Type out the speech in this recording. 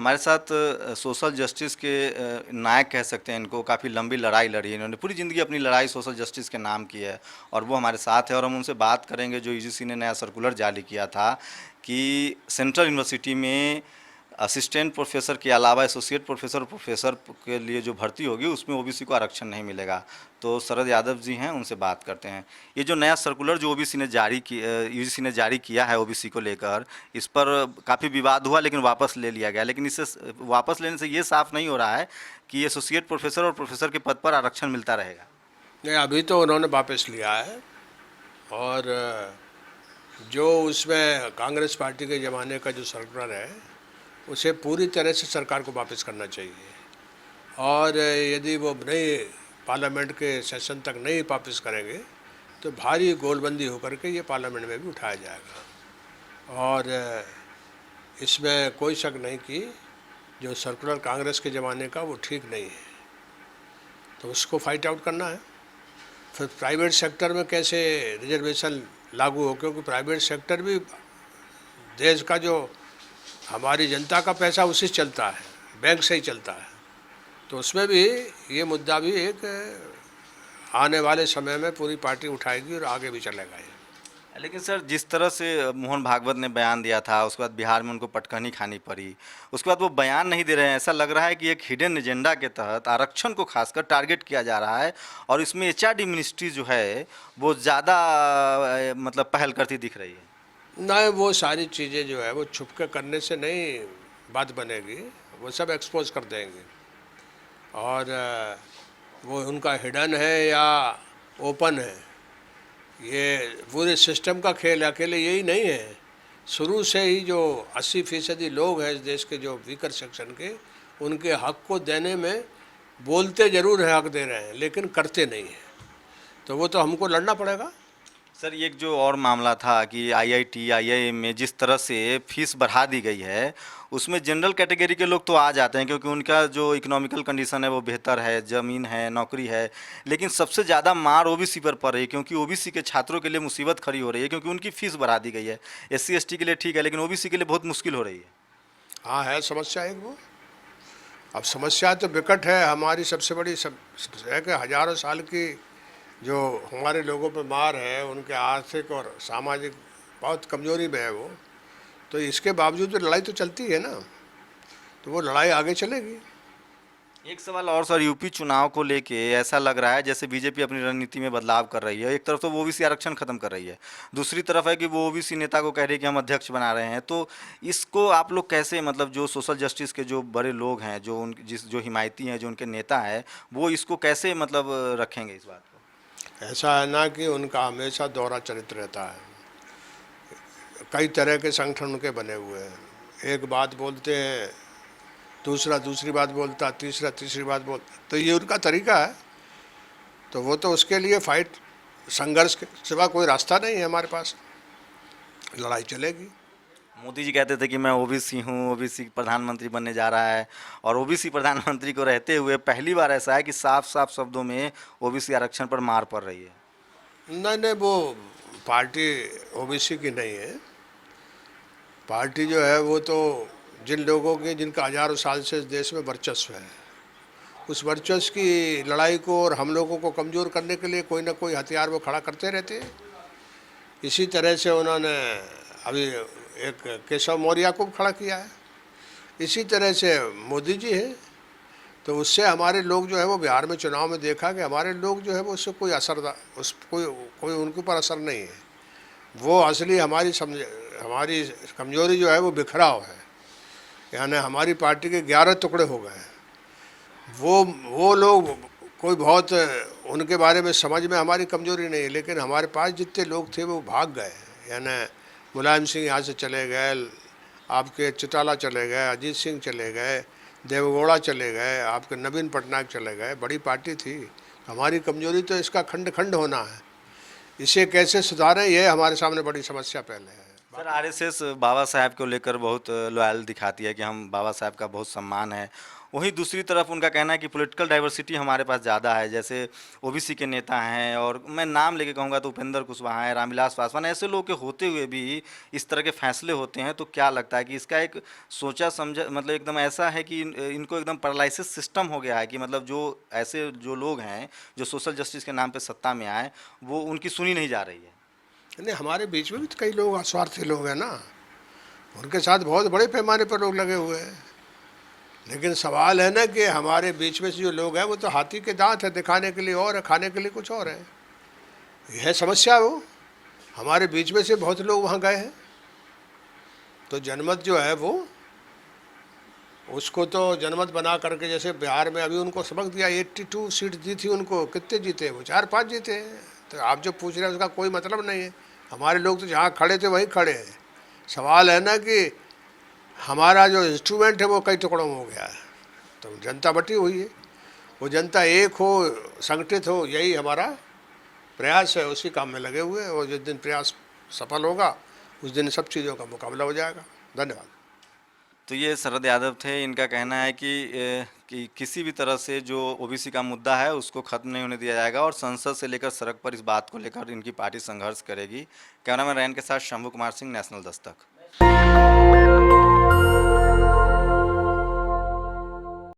हमारे साथ social justice के नायक कह सकते हैं इनको, काफ़ी लंबी लड़ाई लड़ी है इन्होंने, पूरी ज़िंदगी अपनी लड़ाई सोशल जस्टिस के नाम की है और वो हमारे साथ है और हम उनसे बात करेंगे जो यूजीसी ने नया सर्कुलर जारी किया था कि सेंट्रल यूनिवर्सिटी में असिस्टेंट प्रोफेसर के अलावा एसोसिएट प्रोफेसर प्रोफेसर के लिए जो भर्ती होगी उसमें ओबीसी को आरक्षण नहीं मिलेगा। तो शरद यादव जी हैं, उनसे बात करते हैं। ये जो नया सर्कुलर जो ओबीसी ने जारी की यूजीसी ने जारी किया है ओबीसी को लेकर, इस पर काफ़ी विवाद हुआ लेकिन वापस ले लिया गया। लेकिन इससे वापस लेने से ये साफ नहीं हो रहा है कि एसोसिएट प्रोफेसर और प्रोफेसर के पद पर आरक्षण मिलता रहेगा। नहीं, अभी तो उन्होंने वापस लिया है और जो उसमें कांग्रेस पार्टी के ज़माने का जो सर्कुलर है उसे पूरी तरह से सरकार को वापस करना चाहिए और यदि वो नहीं पार्लियामेंट के सेशन तक नहीं वापस करेंगे तो भारी गोलबंदी होकर के ये पार्लियामेंट में भी उठाया जाएगा। और इसमें कोई शक नहीं कि जो सर्कुलर कांग्रेस के ज़माने का वो ठीक नहीं है, तो उसको फाइट आउट करना है। फिर प्राइवेट सेक्टर में कैसे रिजर्वेशन लागू हो, क्योंकि प्राइवेट सेक्टर भी देश का जो हमारी जनता का पैसा उसी से चलता है, बैंक से ही चलता है, तो उसमें भी ये मुद्दा भी एक आने वाले समय में पूरी पार्टी उठाएगी और आगे भी चलेगा ये। लेकिन सर, जिस तरह से मोहन भागवत ने बयान दिया था, उसके बाद बिहार में उनको पटखनी खानी पड़ी, उसके बाद वो बयान नहीं दे रहे हैं। ऐसा लग रहा है कि एक हिडन एजेंडा के तहत आरक्षण को खासकर टारगेट किया जा रहा है और इसमें एचआरडी मिनिस्ट्री जो है वो ज़्यादा मतलब पहल करती दिख रही है। नहीं, वो सारी चीज़ें जो है वो छुप के करने से नहीं बात बनेगी, वो सब एक्सपोज कर देंगे। और वो उनका हिडन है या ओपन है, ये पूरे सिस्टम का खेल अकेले यही नहीं है। शुरू से ही जो 80% लोग हैं इस देश के जो वीकर सेक्शन के, उनके हक को देने में बोलते ज़रूर हैं हक दे रहे हैं लेकिन करते नहीं हैं, तो वो तो हमको लड़ना पड़ेगा। सर, ये एक जो और मामला था कि आईआईटी आईआईएम में जिस तरह से फीस बढ़ा दी गई है, उसमें जनरल कैटेगरी के लोग तो आ जाते हैं क्योंकि उनका जो इकोनॉमिकल कंडीशन है वो बेहतर है, ज़मीन है, नौकरी है। लेकिन सबसे ज़्यादा मार ओबीसी पर पड़ रही है क्योंकि ओबीसी के छात्रों के लिए मुसीबत खड़ी हो रही है क्योंकि उनकी फ़ीस बढ़ा दी गई है। एससी एसटी के लिए ठीक है लेकिन ओबीसी के लिए बहुत मुश्किल हो रही है। हाँ, है समस्या एक वो। अब समस्या तो विकट है, हमारी सबसे बड़ी है कि हजारों साल की जो हमारे लोगों पर मार है, उनके आर्थिक और सामाजिक बहुत कमजोरी में है वो, तो इसके बावजूद तो लड़ाई तो चलती है ना, तो वो लड़ाई आगे चलेगी। एक सवाल और सर, यूपी चुनाव को लेके ऐसा लग रहा है जैसे बीजेपी अपनी रणनीति में बदलाव कर रही है। एक तरफ तो वो ओबीसी आरक्षण खत्म कर रही है, दूसरी तरफ है कि वो ओबीसी नेता को कह रही है कि हम अध्यक्ष बना रहे हैं। तो इसको आप लोग कैसे, मतलब जो सोशल जस्टिस के जो बड़े लोग हैं, जो उन जो हिमायती हैं, जो उनके नेता हैं, वो इसको कैसे मतलब रखेंगे इस बात को? ऐसा है ना कि उनका हमेशा दोहरा चरित्र रहता है, कई तरह के संगठन उनके बने हुए हैं। एक बात बोलते हैं, दूसरा दूसरी बात बोलता, तीसरा तीसरी बात बोलता, तो ये उनका तरीका है। तो वो तो उसके लिए फाइट, संघर्ष के सिवा कोई रास्ता नहीं है हमारे पास, लड़ाई चलेगी। मोदी जी कहते थे कि मैं ओबीसी हूँ, ओबीसी प्रधानमंत्री बनने जा रहा है, और ओबीसी प्रधानमंत्री को रहते हुए पहली बार ऐसा है कि साफ साफ शब्दों में ओबीसी आरक्षण पर मार पड़ रही है। नहीं नहीं, वो पार्टी ओबीसी की नहीं है। पार्टी जो है वो तो जिन लोगों की, जिनका हजारों साल से इस देश में वर्चस्व है, उस वर्चस्व की लड़ाई को और हम लोगों को कमज़ोर करने के लिए कोई ना कोई हथियार वो खड़ा करते रहते हैं। इसी तरह से उन्होंने अभी एक केशव मौर्य को खड़ा किया है, इसी तरह से मोदी जी हैं। तो उससे हमारे लोग जो है वो बिहार में चुनाव में देखा कि हमारे लोग जो है वो उससे कोई कोई उनके ऊपर असर नहीं है। वो असली हमारी कमजोरी जो है वो बिखराव है, यानी हमारी पार्टी के 11 टुकड़े हो गए हैं। वो लोग कोई बहुत उनके बारे में समझ में हमारी कमजोरी नहीं है, लेकिन हमारे पास जितने लोग थे वो भाग गए। यानी मुलायम सिंह यहाँ से चले गए, आपके चौटाला चले गए, अजीत सिंह चले गए, देवगौड़ा चले गए, आपके नवीन पटनायक चले गए। बड़ी पार्टी थी। हमारी कमजोरी तो इसका खंड खंड होना है, इसे कैसे सुधारें ये हमारे सामने बड़ी समस्या पहले है। सर, आरएसएस बाबा साहब को लेकर बहुत लॉयल दिखाती है कि हम बाबा साहब का बहुत सम्मान है, वहीं दूसरी तरफ उनका कहना है कि पॉलिटिकल डाइवर्सिटी हमारे पास ज़्यादा है, जैसे ओबीसी के नेता हैं, और मैं नाम लेके कहूँगा तो उपेंद्र कुशवाहा है, रामविलास पासवान, ऐसे लोग के होते हुए भी इस तरह के फैसले होते हैं। तो क्या लगता है कि इसका एक सोचा समझा मतलब एकदम ऐसा है कि इनको एकदम पैरालिसिस सिस्टम हो गया है कि मतलब जो ऐसे जो लोग हैं जो सोशल जस्टिस के नाम पे सत्ता में आए वो उनकी सुनी नहीं जा रही है। नहीं, हमारे बीच में भी तो कई लोग स्वार्थी लोग हैं ना, उनके साथ बहुत बड़े पैमाने पर लोग लगे हुए हैं। लेकिन सवाल है ना कि हमारे बीच में से जो लोग हैं वो तो हाथी के दांत है, दिखाने के लिए और है, खाने के लिए कुछ और है। यह समस्या है। वो हमारे बीच में से बहुत लोग वहाँ गए हैं, तो जनमत जो है वो उसको तो जनमत बना करके, जैसे बिहार में अभी उनको सबक दिया, 82 सीट दी थी उनको, कितने जीते वो? 4-5 जीते हैं। तो आप जो पूछ रहे हैं उसका कोई मतलब नहीं है। हमारे लोग तो जहाँ खड़े थे वहीं खड़े हैं। सवाल है ना कि हमारा जो इंस्ट्रूमेंट है वो कई टुकड़ों में हो गया है, तो जनता बटी हुई है। वो जनता एक हो, संगठित हो, यही हमारा प्रयास है, उसी काम में लगे हुए हैं। और जिस दिन प्रयास सफल होगा उस दिन सब चीज़ों का मुकाबला हो जाएगा। धन्यवाद। तो ये शरद यादव थे। इनका कहना है कि किसी भी तरह से जो ओबीसी का मुद्दा है उसको खत्म नहीं होने दिया जाएगा और संसद से लेकर सड़क पर इस बात को लेकर इनकी पार्टी संघर्ष करेगी। कैमरामैन रैन के साथ शंभू कुमार सिंह, नेशनल दस्तक।